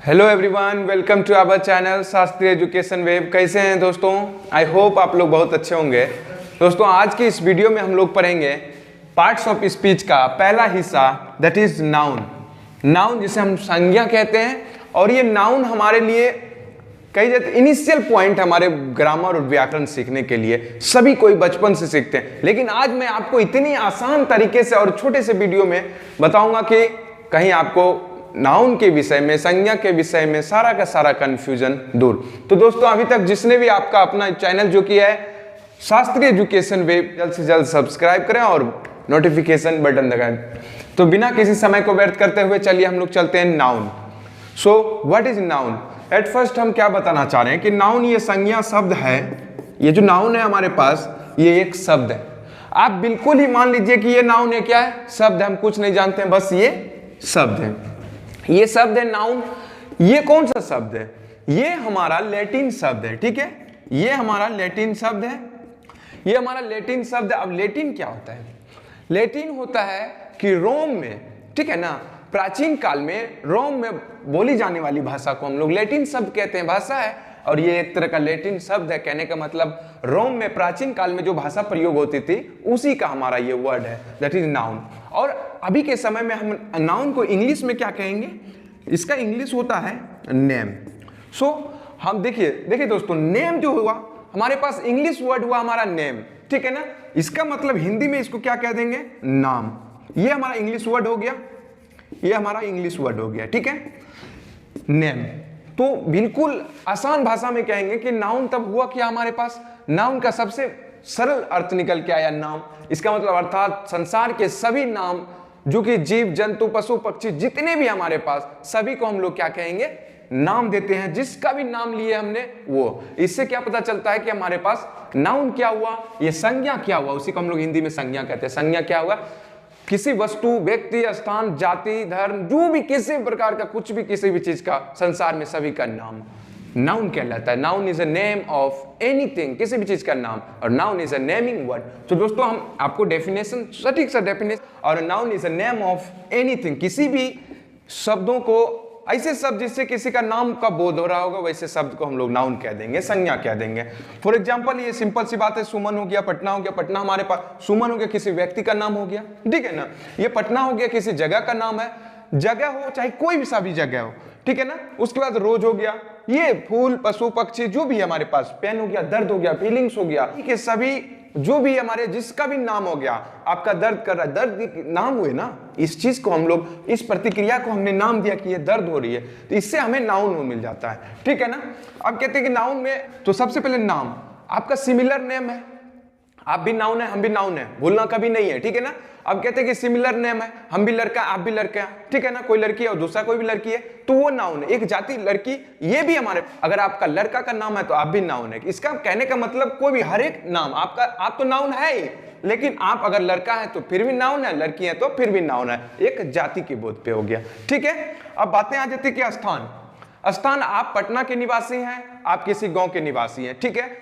Hello everyone, welcome to our channel Shastriya education web. कैसे हैं दोस्तों? आई होप आप लोग बहुत अच्छे होंगे। दोस्तों, आज की इस वीडियो में हम लोग पढ़ेंगे पार्ट्स ऑफ स्पीच का पहला हिस्सा, दैट इज नाउन। नाउन जिसे हम संज्ञा कहते हैं, और ये नाउन हमारे लिए कई जाते इनिशियल पॉइंट हमारे ग्रामर और व्याकरण सीखने के लिए सभी कोई बचपन से सीखते हैं। लेकिन आज मैं आपको इतनी आसान तरीके से और छोटे से वीडियो में बताऊंगा कि कहीं आपको नाउन के विषय में, संज्ञा के विषय में सारा का सारा कंफ्यूजन दूर। तो दोस्तों, अभी तक जिसने भी आपका अपना चैनल जो किया है शास्त्रीय एजुकेशन वेब, जल्द से जल्द सब्सक्राइब करें और नोटिफिकेशन बटन दबाएं। तो बिना किसी समय को व्यर्थ करते हुए चलिए हम लोग चलते हैं noun. So what is noun? At first हम क्या बताना चाह रहे हैं कि नाउन ये संज्ञा शब्द है। ये जो नाउन है हमारे पास, ये एक शब्द है। आप बिल्कुल ही मान लीजिए कि ये नाउन है, क्या है? शब्द। हम कुछ नहीं जानते हैं, बस ये शब्द है। ये शब्द है नाउन। ये कौन सा शब्द है? ये हमारा लैटिन शब्द है। ठीक है, ये हमारा लैटिन शब्द है। ये हमारा लैटिन शब्द है। अब लैटिन क्या होता है? लैटिन होता है कि रोम में, ठीक है ना, प्राचीन काल में रोम में बोली जाने वाली भाषा को हम लोग लैटिन शब्द कहते हैं। भाषा है और ये एक तरह का लैटिन शब्द है। कहने का मतलब रोम में प्राचीन काल में जो भाषा प्रयोग होती थी उसी का हमारा ये वर्ड है, दैट इज नाउन। और अभी के समय में हम नाउन को इंग्लिश में क्या कहेंगे? इसका इंग्लिश होता है नेम। सो हम देखिए दोस्तों, नेम जो हुआ हमारे पास इंग्लिश वर्ड हुआ हमारा नेम, ठीक है ना। इसका मतलब हिंदी में इसको क्या कह देंगे? नाम। ये हमारा इंग्लिश वर्ड हो गया, ये हमारा इंग्लिश वर्ड हो गया, ठीक है, नेम। तो बिल्कुल आसान भाषा में कहेंगे कि नाउन तब हुआ क्या हमारे पास? नाउन का सबसे सरल अर्थ निकल के आया नाम। इसका मतलब अर्थात संसार के सभी नाम जो कि जीव जंतु पशु पक्षी जितने भी हमारे पास, सभी को हम लोग क्या कहेंगे? नाम देते हैं। जिसका भी नाम लिए हमने वो, इससे क्या पता चलता है कि हमारे पास नाउन क्या हुआ, ये संज्ञा क्या हुआ। उसी को हम लोग हिंदी में संज्ञा कहते हैं। संज्ञा क्या हुआ? किसी वस्तु, व्यक्ति, स्थान, जाति, धर्म, जो भी किसी प्रकार का कुछ भी किसी भी चीज का संसार में सभी का नाम नाउन कहलाता है। Noun is a name of anything, किसी भी चीज का नाम, और noun is a naming word. तो दोस्तों, हम आपको डेफिनेशन, सटीक सा डेफिनेशन, और noun is a name of anything, किसी भी शब्दों को, ऐसे शब्द जिससे किसी का नाम का बोध हो रहा होगा, वैसे शब्द को हम लोग नाउन कह देंगे, संज्ञा कह देंगे। फॉर एग्जांपल, ये सिंपल सी बात है, सुमन हो गया, पटना हो गया। पटना हमारे पास, सुमन हो गया किसी व्यक्ति का नाम हो गया, ठीक है ना। ये पटना हो गया किसी जगह का नाम है। जगह हो चाहे कोई भी सा भी जगह हो, ठीक है ना। उसके बाद रोज हो गया, ये फूल, पशु पक्षी जो भी हमारे पास, पेन हो गया, दर्द हो गया, फीलिंग्स हो गया, ठीक है, सभी जो भी हमारे जिसका भी नाम हो गया। आपका दर्द कर रहा है, दर्द नाम हुए ना, इस चीज को हम लोग, इस प्रतिक्रिया को हमने नाम दिया कि ये दर्द हो रही है, तो इससे हमें नाउन मिल जाता है, ठीक है ना। अब कहते हैं कि नाउन में तो सबसे पहले नाम, आपका सिमिलर नेम है, आप भी नाउन है, हम भी नाउन है, भूलना कभी नहीं है, ठीक है ना। अब कहते हैं कि सिमिलर नेम है, हम भी लड़का, आप भी लड़का, ठीक है ना। कोई लड़की है और दूसरा कोई भी लड़की है, तो वो नाउन है। एक जाति लड़की, ये भी हमारे, अगर आपका लड़का का नाम है तो आप भी नाउन है। इसका कहने का मतलब कोई भी, हर एक नाम आपका, आप तो नाउन है ही, लेकिन आप अगर लड़का है तो फिर भी नाउन है, लड़की है तो फिर भी नाउन है। एक जाति के बोध पे हो गया, ठीक है। अब बातें आ जाती कि स्थान। स्थान, आप पटना के निवासी हैं, आप किसी गांव के निवासी हैं, ठीक है।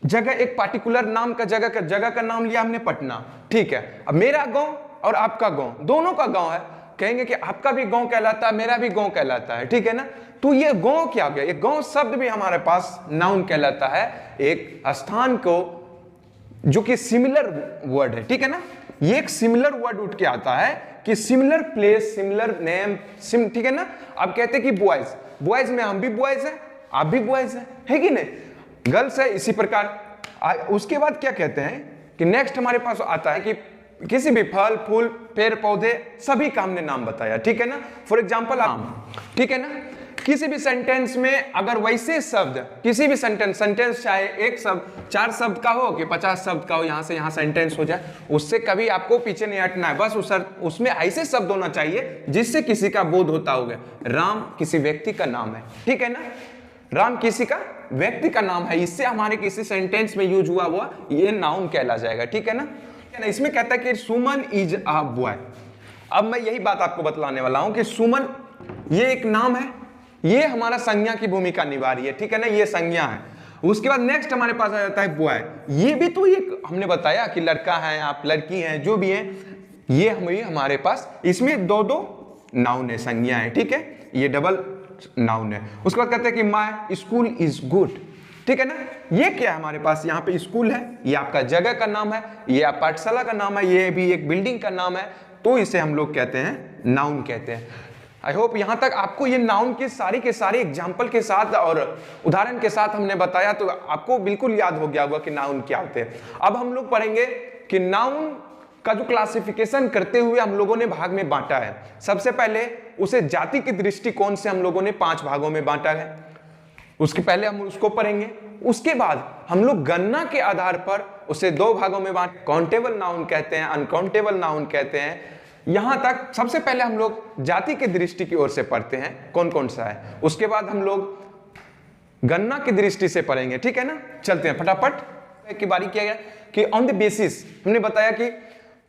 जगह, एक पार्टिकुलर नाम का, जगह का नाम लिया हमने पटना, ठीक है। अब मेरा गांव और आपका गांव, दोनों का गांव है, कहेंगे कि आपका भी गांव कहलाता है, मेरा भी गांव कहलाता है, ठीक है ना। तो ये गांव क्या हो गया? ये गांव शब्द भी हमारे पास नाउन कहलाता है, एक स्थान को जो कि सिमिलर वर्ड है, ठीक है ना। ये एक सिमिलर वर्ड उठ के आता है कि सिमिलर प्लेस, सिमिलर नेम, ठीक है ना। अब कहते हैं कि बॉयज, बॉयज में हम भी बॉयज है, आप भी बॉयज है कि नहीं, गर्ल्स है, इसी प्रकार। उसके बाद क्या कहते हैं कि नेक्स्ट हमारे पास आता है कि किसी भी फल, फूल, पेड़ पौधे, सभी का हमने नाम बताया, ठीक है ना। फॉर एग्जांपल आम, ठीक है ना। किसी भी सेंटेंस में अगर वैसे शब्द, किसी भी सेंटेंस चाहे एक शब्द 4 शब्द का हो कि 50 शब्द का हो, यहां से यहां सेंटेंस हो जाए, उससे कभी आपको पीछे नहीं हटना है। बस उसमें ऐसे शब्द होना चाहिए जिससे किसी का बोध होता होगा। राम किसी व्यक्ति का नाम है, ठीक है ना। राम किसी का व्यक्ति का नाम है, इससे हमारे किसी सेंटेंस में यूज हुआ ये नाउन कहला जाएगा, ठीक है ना। इसमें कहता है कि सुमन इज अ बॉय। अब मैं यही बात आपको बतलाने वाला हूं कि सुमन ये एक नाम है, ये हमारा संज्ञा की भूमिका निभा रही है, ठीक है ना, ये संज्ञा है। उसके बाद नेक्स्ट हमारे पास आ जाता है बॉय। ये भी तो एक हमने बताया कि लड़का है, आप लड़की हैं, जो भी है, ये हमारे पास, इसमें दो नाउन है, संज्ञा है, ठीक है। ये डबल नाउन है। उसके बाद कहते हैं कि माय स्कूल इज गुड, ठीक है ना। ये क्या है हमारे पास, यहाँ पे स्कूल है, ये आपका जगह का नाम है, ये आप पाठशाला का नाम है, ये भी एक बिल्डिंग का नाम है, तो इसे हम लोग कहते हैं नाउन कहते हैं। आई होप यहां तक आपको ये नाउन के सारे एग्जाम्पल के साथ और उदाहरण के साथ हमने बताया, तो आपको बिल्कुल याद हो गया होगा कि नाउन क्या होते हैं। अब हम लोग पढ़ेंगे कि नाउन का जो क्लासिफिकेशन करते हुए हम लोगों ने भाग में बांटा है। सबसे पहले उसे जाति के दृष्टिकोण से हम लोगों ने 5 भागों में बांटा है, उसके पहले हम उसको पढ़ेंगे। उसके बाद हम लोग गणना के आधार पर उसे 2 भागों में बांट, काउंटेबल नाउन कहते हैं, अनकाउंटेबल नाउन कहते हैं। यहां तक सबसे पहले हम लोग जाति की दृष्टि की ओर से पढ़ते हैं कौन कौन सा है, उसके बाद हम लोग गणना की दृष्टि से पढ़ेंगे, ठीक है ना। चलते हैं फटाफट की बारी किया गया कि ऑन द बेसिस, हमने बताया कि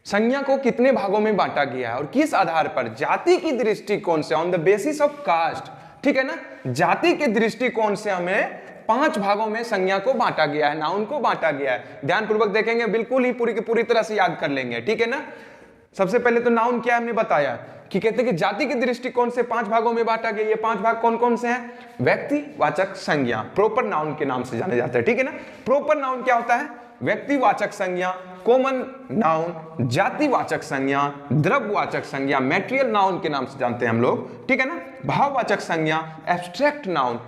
संज्ञा को कितने भागों में बांटा गया है और किस आधार पर, जाति की दृष्टिकोण से, on the basis of caste, ठीक है ना। जाति के दृष्टिकोण से हमें 5 भागों में संज्ञा को बांटा गया है, नाउन को बांटा गया है। ध्यानपूर्वक देखेंगे, बिल्कुल ही पूरी की पूरी तरह से याद कर लेंगे, ठीक है ना। सबसे पहले तो नाउन क्या हमने बताया कि कहते हैं कि जाति के दृष्टिकोण से 5 भागों में बांटा गया। ये 5 भाग कौन कौन से हैं? व्यक्तिवाचक संज्ञा, प्रॉपर नाउन के नाम से जाने जाते हैं, ठीक है ना। प्रॉपर नाउन क्या होता है? व्यक्तिवाचक संज्ञा, कॉमन नाउन, जातिवाचक संज्ञा, द्रव्यवाचक संज्ञा, मैटेरियल नाउन के नाम से जानते हैं हम लोग, ठीक है ना। भाववाचक संज्ञा, एब्स्ट्रैक्ट नाउन,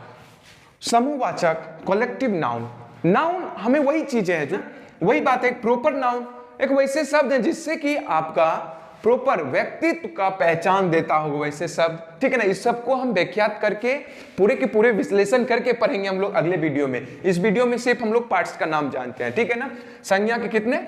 समूहवाचक, कलेक्टिव नाउन। नाउन हमें वही चीजें हैं, जो वही बात है। प्रॉपर नाउन एक वैसे शब्द है जिससे कि आपका प्रॉपर व्यक्तित्व का पहचान देता होगा, वैसे शब्द, ठीक है ना। इस सब को हम व्याख्यात करके पूरे के पूरे विश्लेषण करके पढ़ेंगे हम लोग अगले वीडियो में। इस वीडियो में सिर्फ हम लोग पार्ट्स का नाम जानते हैं, ठीक है ना। संज्ञा के कितने?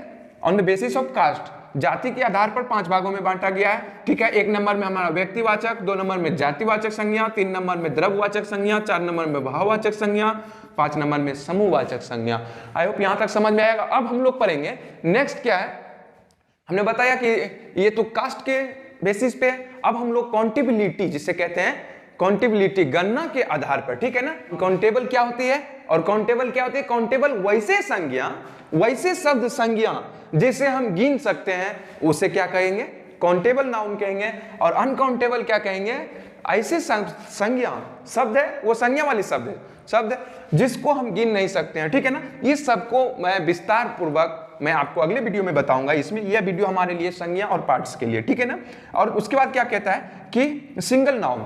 On the basis of caste, जाति के आधार पर 5 भागों में बांटा गया है, ठीक है। 1 नंबर में हमारा व्यक्तिवाचक, 2 नंबर में जातिवाचक संज्ञा, 3 नंबर में द्रव्यवाचक संज्ञा, 4 नंबर में भाववाचक संज्ञा, 5 नंबर में समूहवाचक संज्ञा। आई होप यहां तक समझ में आएगा। अब हम लोग पढ़ेंगे नेक्स्ट क्या है। हमने बताया कि ये तो कास्ट के बेसिस पे, अब हम लोग काउंटेबिलिटी जिसे कहते हैं, काउंटेबिलिटी गणना के आधार पर, ठीक है ना। काउंटेबल क्या होती है और काउंटेबल क्या होती है? काउंटेबल वैसे संज्ञा, वैसे शब्द संज्ञा जिसे हम गिन सकते हैं, उसे क्या कहेंगे? काउंटेबल नाउन कहेंगे। और अनकाउंटेबल क्या कहेंगे? ऐसे संज्ञा शब्द है, वो संज्ञा वाली शब्द है जिसको हम गिन नहीं सकते हैं, ठीक है ना। इस सब को मैं विस्तार पूर्वक मैं आपको अगले वीडियो में बताऊंगा। इसमें यह वीडियो हमारे लिए संज्ञा और पार्ट्स के लिए, ठीक है ना। और उसके बाद क्या कहता है कि single noun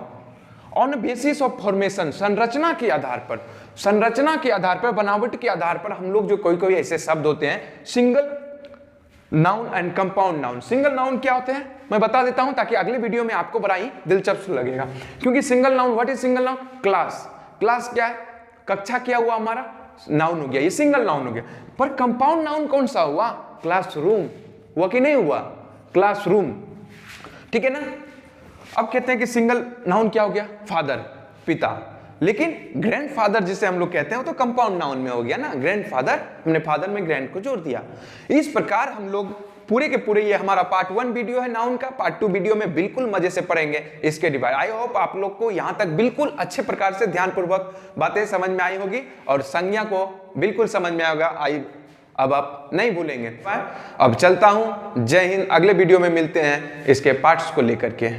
on basis of formation, संरचना के आधार पर, संरचना के आधार पर, बनावट के आधार पर हम लोग जो कोई ऐसे शब्द होते हैं, single noun and compound noun. Single noun क्या होते हैं मैं बता देता हूं ताकि अगले वीडियो में आपको बड़ा ही दिलचस्प लगेगा। क्योंकि single noun, what is single noun? Class, class क्या है? कक्षा क्या हुआ हमारा? नाउन हो गया, ये सिंगल नाउन हो गया। पर कंपाउंड नाउन कौन सा हुआ? क्लासरूम हुआ कि नहीं हुआ? क्लासरूम, ठीक है ना। अब कहते हैं कि सिंगल नाउन क्या हो गया? फादर, पिता। लेकिन ग्रैंडफादर जिसे हम लोग कहते हैं वो तो कंपाउंड नाउन में हो गया ना, ग्रैंडफादर, हमने फादर में ग्रैंड को जोड़ दिया। इस प्रकार हम लोग पूरे के पूरे, ये हमारा पार्ट 1 वीडियो है नाउन का, पार्ट 2 वीडियो में बिल्कुल मजे से पढ़ेंगे इसके डिवाइड। आई होप आप लोग को यहां तक बिल्कुल अच्छे प्रकार से ध्यानपूर्वक बातें समझ में आई होगी और संज्ञा को बिल्कुल समझ में आएगा। अब आप नहीं भूलेंगे। अब चलता हूं, जय हिंद। अगले वीडियो में मिलते हैं इसके पार्ट्स को लेकर के।